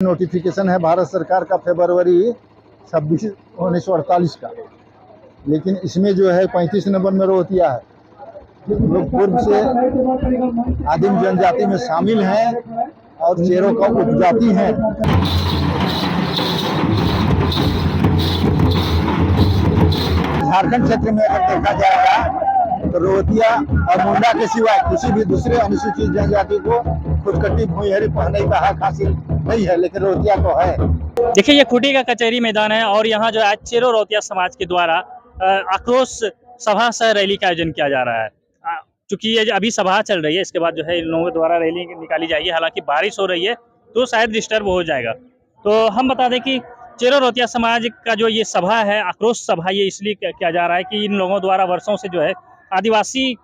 Notification है भारत सरकार का फरवरी 26 1948 का, लेकिन इसमें जो है 35 नंबर में रोहतिया है। लोग पूर्व से आदिम जनजाति में शामिल हैं और चेरों का उपजाति हैं। झारखंड क्षेत्र में अगर देखा जाएगा तो रोहतिया और मुंडा के सिवाय किसी भी दूसरे अनुसूचित जनजाति को खुदकटी भूमिहरी पहनने का हक हासिल नहीं है, लेकिन रोहतिया को है। देखिए, ये खूंटी का कचहरी मैदान है और यहाँ जो आज चेरो रोहतिया समाज के द्वारा आक्रोश सभा सह रैली का आयोजन किया जा रहा है। चूंकि ये अभी सभा चल रही है, इसके बाद जो है इन लोगों द्वारा रैली निकाली जाएगी। हालांकि बारिश हो रही है तो शायद डिस्टर्ब हो जाएगा। तो हम बता दें कि चेरो रोहतिया समाज का जो ये सभा है, आक्रोश सभा, ये इसलिए किया जा रहा है कि इन लोगों द्वारा वर्षों से जो है आदिवासी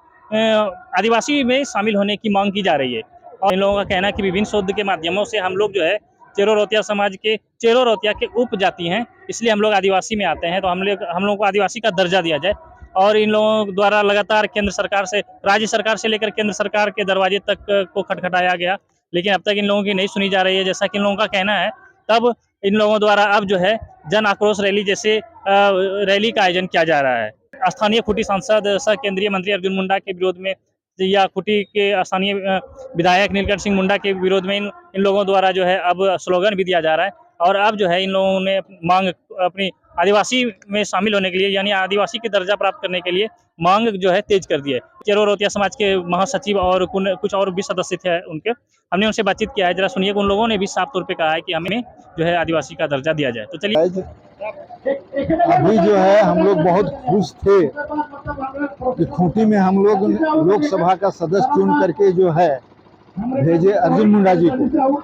में शामिल होने की मांग की जा रही है। और इन लोगों का कहना है कि विभिन्न शोध के माध्यमों से हम लोग जो है चेरो रोहतिया समाज के चेरो रोहतिया के उपजाति हैं, इसलिए हम लोग आदिवासी में आते हैं, तो हम लोगों को आदिवासी का दर्जा दिया जाए। और इन लोगों द्वारा लगातार केंद्र सरकार से, राज्य सरकार से लेकर केंद्र सरकार के दरवाजे तक को खटखटाया गया, लेकिन अब तक इन लोगों की नहीं सुनी जा रही है। जैसा कि इन लोगों का कहना है, तब इन लोगों द्वारा अब जो है जन आक्रोश रैली जैसे रैली का आयोजन किया जा रहा है। स्थानीय खूंटी सांसद सह केंद्रीय मंत्री अर्जुन मुंडा के विरोध में, या खूंटी के स्थानीय विधायक नीलकंठ सिंह मुंडा के विरोध में इन लोगों द्वारा जो है अब स्लोगन भी दिया जा रहा है। और अब जो है इन लोगों ने मांग अपनी आदिवासी में शामिल होने के लिए, यानी आदिवासी की दर्जा प्राप्त करने के लिए मांग जो है तेज कर दी है। चेरो रोहतिया समाज के महासचिव और कुछ और भी सदस्य थे उनके, हमने उनसे बातचीत किया है। जरा सुनिए, उन लोगों ने भी साफ तौर पे कहा है कि हमें जो है आदिवासी का दर्जा दिया जाए। तो चलिए, अभी जो है हम लोग बहुत खुश थे कि खूंटी में हम लोग लोकसभा का सदस्य चुन करके जो है भेजे अर्जुन मुंडा जी को,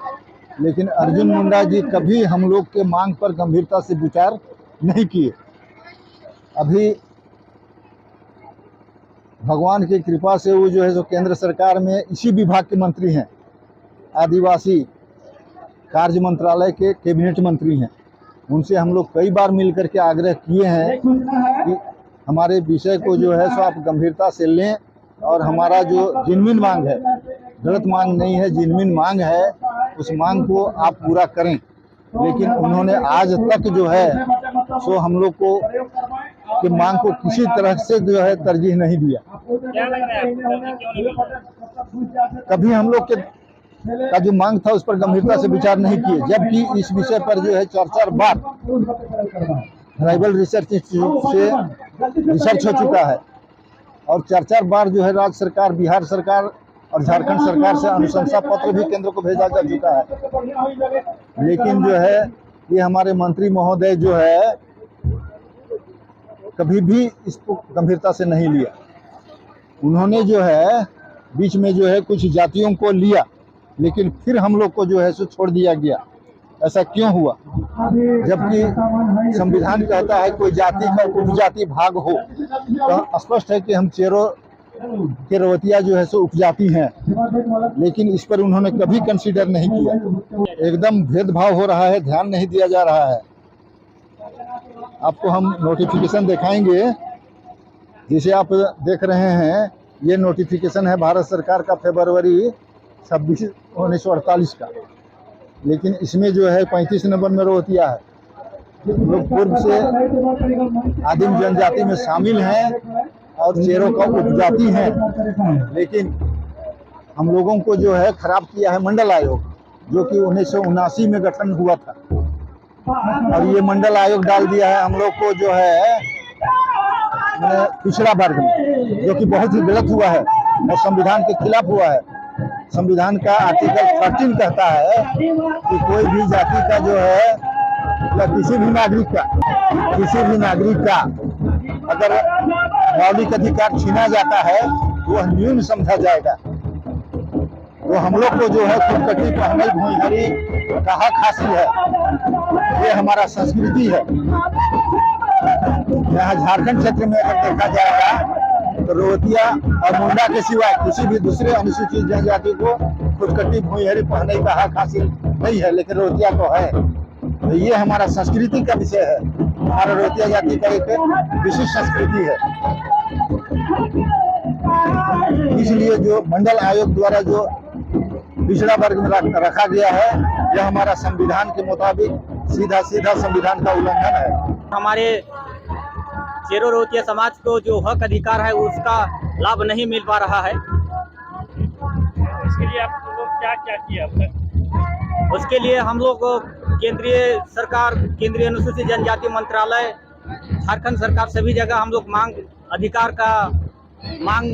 लेकिन अर्जुन मुंडा जी कभी हम लोग के मांग पर गंभीरता से विचार नहीं किए। अभी भगवान की कृपा से वो जो है सो केंद्र सरकार में इसी विभाग के मंत्री हैं, आदिवासी कार्य मंत्रालय के कैबिनेट मंत्री हैं। उनसे हम लोग कई बार मिल करके आग्रह किए हैं कि हमारे विषय को जो है सो आप गंभीरता से लें और हमारा जो जिनमिन मांग है, गलत मांग नहीं है, जिनमिन मांग है, उस मांग को आप पूरा करें। लेकिन उन्होंने आज तक जो है सो हम लोग को कि मांग को किसी तरह से जो है तरजीह नहीं दिया। कभी हम लोग के का जो मांग था उस पर गंभीरता से विचार नहीं किए, जबकि इस विषय पर जो है 4 बार ट्राइबल रिसर्च इंस्टीट्यूट से रिसर्च हो चुका है और 4 बार जो है राज्य सरकार, बिहार सरकार और झारखंड सरकार से अनुशंसा पत्र भी केंद्र को भेजा जा चुका है। लेकिन जो है ये हमारे मंत्री महोदय जो है कभी भी इसको गंभीरता से नहीं लिया। उन्होंने जो है बीच में जो है कुछ जातियों को लिया, लेकिन फिर हम लोग को जो है सो छोड़ दिया गया। ऐसा क्यों हुआ? जबकि संविधान कहता है कोई जाति का उपजाति भाग हो, तो स्पष्ट है कि हम चेरो के रोहतिया जो है सो उपजाति हैं, लेकिन इस पर उन्होंने कभी कंसीडर नहीं किया। एकदम भेदभाव हो रहा है, ध्यान नहीं दिया जा रहा है। आपको हम नोटिफिकेशन दिखाएंगे, जिसे आप देख रहे हैं। ये नोटिफिकेशन है भारत सरकार का फरवरी 26 1948 का, लेकिन इसमें जो है 35 नंबर में रोहतिया है। लोग पूर्व से आदिम जनजाति में शामिल हैं और चेरों का उपजाति हैं, लेकिन हम लोगों को जो है खराब किया है मंडल आयोग, जो कि 1979 में गठन हुआ था। और ये मंडल आयोग डाल दिया है हम लोग को जो है पिछड़ा वर्ग में, जो कि बहुत ही गलत हुआ है और संविधान के खिलाफ हुआ है। संविधान का आर्टिकल 13 कहता है कि कोई भी जाति का जो है या किसी भी नागरिक का अगर मौलिक अधिकार छीना जाता है तो वह न्यून समझा जाएगा। तो हम लोग को जो है खुदकटी पहनई भूमिहरी का हक हासिल है, ये हमारा संस्कृति है। यहाँ झारखंड क्षेत्र में अगर देखा जाएगा तो रोहतिया और मुंडा के सिवाय किसी भी दूसरे अनुसूचित जनजाति को खुदकटी भूमिहरी पहनने का हक हासिल नहीं है, लेकिन रोहतिया को है। तो ये हमारा संस्कृति का विषय है, हमारा रोहतिया जाति का एक विशिष्ट संस्कृति है। इसलिए जो मंडल आयोग द्वारा जो पिछड़ा वर्ग में रखा गया है। यह हमारा संविधान के मुताबिक सीधा सीधा संविधान का उल्लंघन है। हमारे चेरो रोहतिया समाज को जो हक अधिकार है उसका लाभ नहीं मिल पा रहा है। इसके लिए आप लोग क्या क्या किया अब तक? उसके लिए हम लोग केंद्रीय सरकार, केंद्रीय अनुसूचित जनजाति मंत्रालय, झारखंड सरकार, सभी जगह हम लोग अधिकार का मांग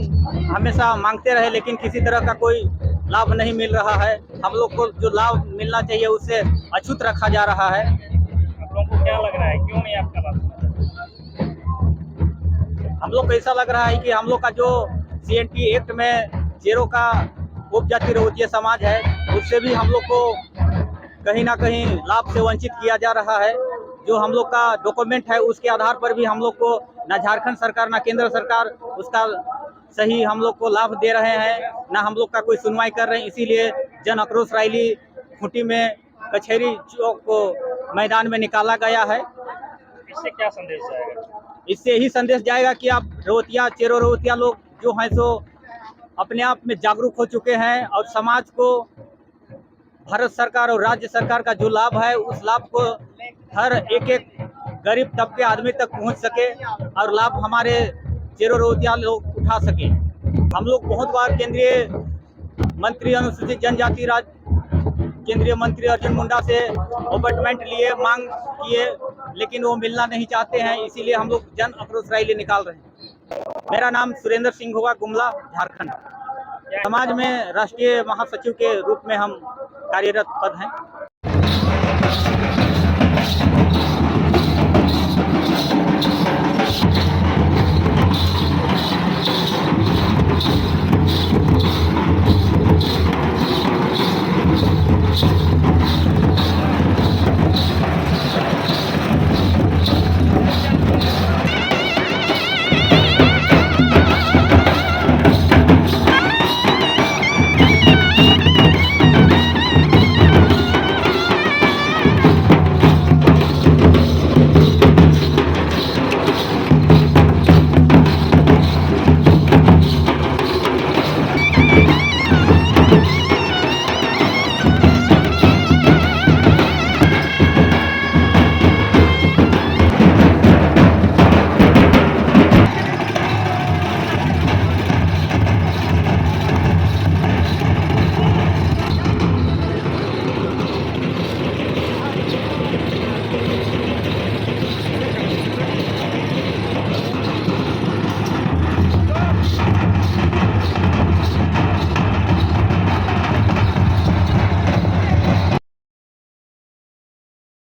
हमेशा मांगते रहे, लेकिन किसी तरह का कोई लाभ नहीं मिल रहा है। हम लोग को जो लाभ मिलना चाहिए उससे अछूत रखा जा रहा है। आप लोगों को क्या लग रहा है, क्यों नहीं आपका बात सुना? हम लोग को ऐसा लग रहा है कि हम लोग का जो CNT एक्ट में चेरो का उपजाति रोहतिया समाज है, उससे भी हम लोग को कहीं ना कहीं लाभ से वंचित किया जा रहा है। जो हम लोग का डॉक्यूमेंट है उसके आधार पर भी हम लोग को ना झारखंड सरकार ना केंद्र सरकार उसका सही हम लोग को लाभ दे रहे हैं, ना हम लोग का कोई सुनवाई कर रहे हैं। इसीलिए जन आक्रोश रैली खूंटी में कचहरी चौक को मैदान में निकाला गया है। इससे क्या संदेश जाएगा? इससे यही संदेश जाएगा कि आप रोहतिया, चेरो रोहतिया लोग जो हैं सो अपने आप में जागरूक हो चुके हैं और समाज को भारत सरकार और राज्य सरकार का जो लाभ है उस लाभ को हर एक गरीब तबके आदमी तक पहुंच सके और लाभ हमारे चेरो रोहतिया लोग उठा सके। हम लोग बहुत बार केंद्रीय मंत्री अनुसूचित जनजाति राज्य केंद्रीय मंत्री अर्जुन मुंडा से अपॉइंटमेंट लिए, मांग किए, लेकिन वो मिलना नहीं चाहते हैं। इसीलिए हम लोग जन आक्रोश रैली निकाल रहे हैं। मेरा नाम सुरेंद्र सिंह होगा, गुमला, झारखंड। समाज में राष्ट्रीय महासचिव के रूप में हम कार्यरत पद हैं।